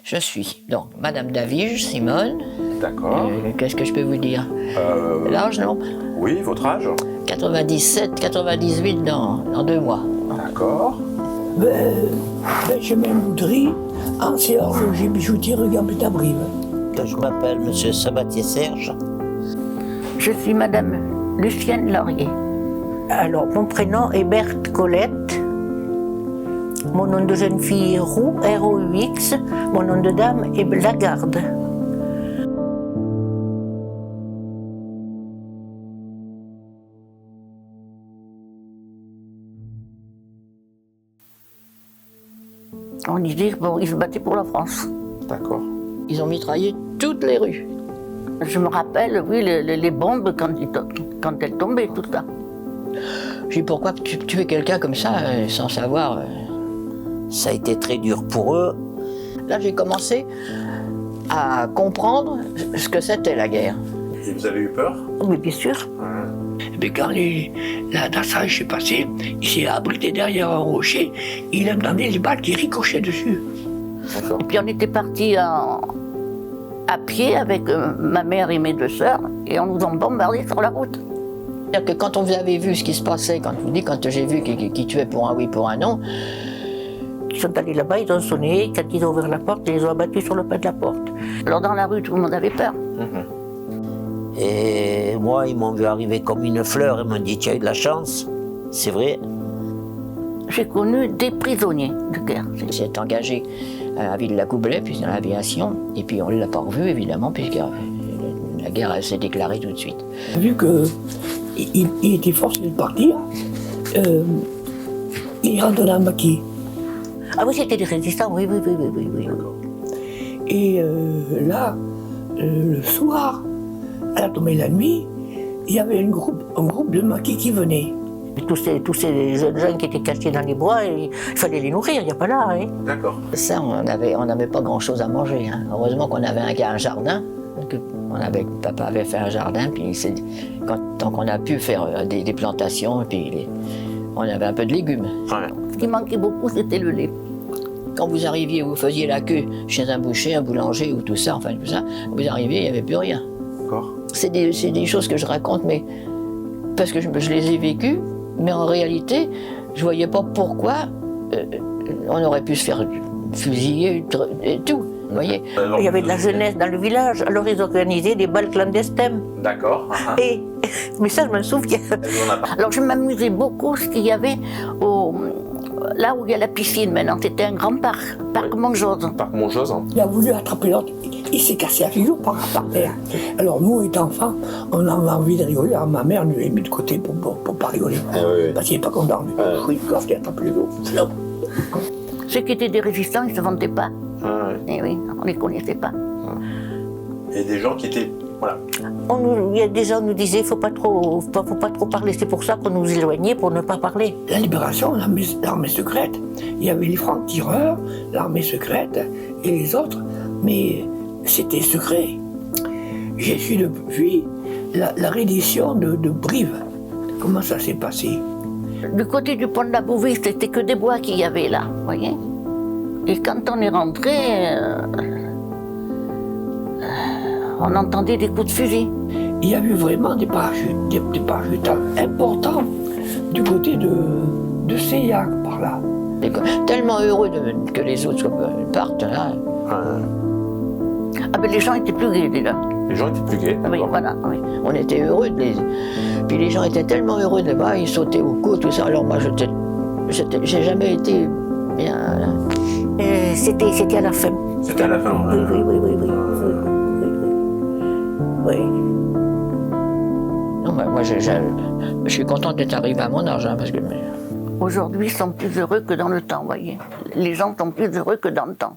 Je suis donc Madame Davige, Simone. D'accord. Qu'est-ce que je peux vous dire? L'âge, non? Oui, votre âge? 97, 98 dans 2 mois. D'accord. Benjamin Boudry, ancien horloger bijoutier rue Gambetta-Brive. Je m'appelle Monsieur Sabatier Serge. Je suis Madame Lucienne Laurier. Alors, mon prénom est Berthe Colette. Mon nom de jeune fille est Roux, R-O-U-X. Mon nom de dame est Lagarde. On disait qu'ils se battaient pour la France. D'accord. Ils ont mitraillé toutes les rues. Je me rappelle, oui, les bombes quand elles tombaient, tout ça. Je dis pourquoi tuer quelqu'un comme ça sans savoir. Ça a été très dur pour eux. Là, j'ai commencé à comprendre ce que c'était la guerre. Et vous avez eu peur? Oui, bien sûr. Mais quand l'assaillage s'est passé, il s'est abrité derrière un rocher, il entendait les balles qui ricochaient dessus. D'accord. Et puis on était partis à pied avec ma mère et mes 2 sœurs, et on nous a bombardés sur la route. C'est-à-dire que quand on avait vu ce qui se passait, quand j'ai vu qu'ils tuaient pour un oui, pour un non, Ils sont allés là-bas, ils ont sonné, quand ils ont ouvert la porte, ils les ont abattus sur le pas de la porte. Alors dans la rue, tout le monde avait peur. Et moi, ils m'ont vu arriver comme une fleur et m'ont dit tu as eu de la chance. C'est vrai. J'ai connu des prisonniers de guerre. il s'est engagé à la ville de la Coublet, puis dans l'aviation, et puis on ne l'a pas revu évidemment, puisque la guerre elle s'est déclarée tout de suite. Vu qu'il était forcé de partir, il rentre dans le maquis. Ah oui, c'était des résistants, oui. Et là, le soir, à la tombée de la nuit, il y avait un groupe de maquis qui venait. Tous ces jeunes gens qui étaient cachés dans les bois, il fallait les nourrir, il n'y a pas là. Hein. D'accord. Ça, on n'avait pas grand-chose à manger. Hein. Heureusement qu'on avait un jardin. Papa avait fait un jardin, puis tant qu'on a pu faire des plantations, et puis on avait un peu de légumes. Ce qui manquait beaucoup, c'était le lait. Quand vous arriviez, vous faisiez la queue chez un boucher, un boulanger ou tout ça, vous arriviez, il n'y avait plus rien. D'accord. C'est des choses que je raconte, mais parce que je les ai vécues, mais en réalité, je ne voyais pas pourquoi on aurait pu se faire fusiller et tout. Vous voyez? Alors, Il y avait de la jeunesse dans le village, alors ils organisaient des balles clandestins. D'accord. Mais ça, je me souviens. Alors je m'amusais beaucoup, ce qu'il y avait là où il y a la piscine maintenant. C'était un grand parc Montjose. Parc Montjose. Il a voulu attraper l'autre, il s'est cassé la figure par terre. Alors nous, étant enfants, on avait envie de rigoler. Alors ma mère nous a mis de côté pour pas rigoler. Parce qu'il n'est pas content. Oui, il a attrapé les autres. Ceux qui étaient des résistants, ils ne se vantaient pas. Et oui, on ne les connaissait pas. Et des gens qui étaient... Voilà. Il y a des gens qui nous disaient faut pas trop parler, c'est pour ça qu'on nous éloignait, pour ne pas parler. La libération, l'armée secrète. Il y avait les francs-tireurs, l'armée secrète et les autres, mais c'était secret. J'ai su depuis la reddition de Brive. Comment ça s'est passé? Du côté du pont de la Bouville, c'était que des bois qu'il y avait là, vous voyez. Et quand on est rentré, on entendait des coups de fusil. Il y a eu vraiment des parachutes importants du côté de Seillac, par là. Tellement heureux que les autres partent là. Ah ben les gens étaient plus gais déjà. Les gens étaient plus gais. Oui, voilà. Oui. On était heureux Puis les gens étaient tellement heureux de là-bas, ils sautaient au cou, tout ça. Alors moi, j'ai jamais été bien. C'était à la fin. C'était à la fin. Oui. Non, moi, je suis contente d'être arrivé à mon âge, hein, parce que. Aujourd'hui, ils sont plus heureux que dans le temps, vous voyez. Les gens sont plus heureux que dans le temps.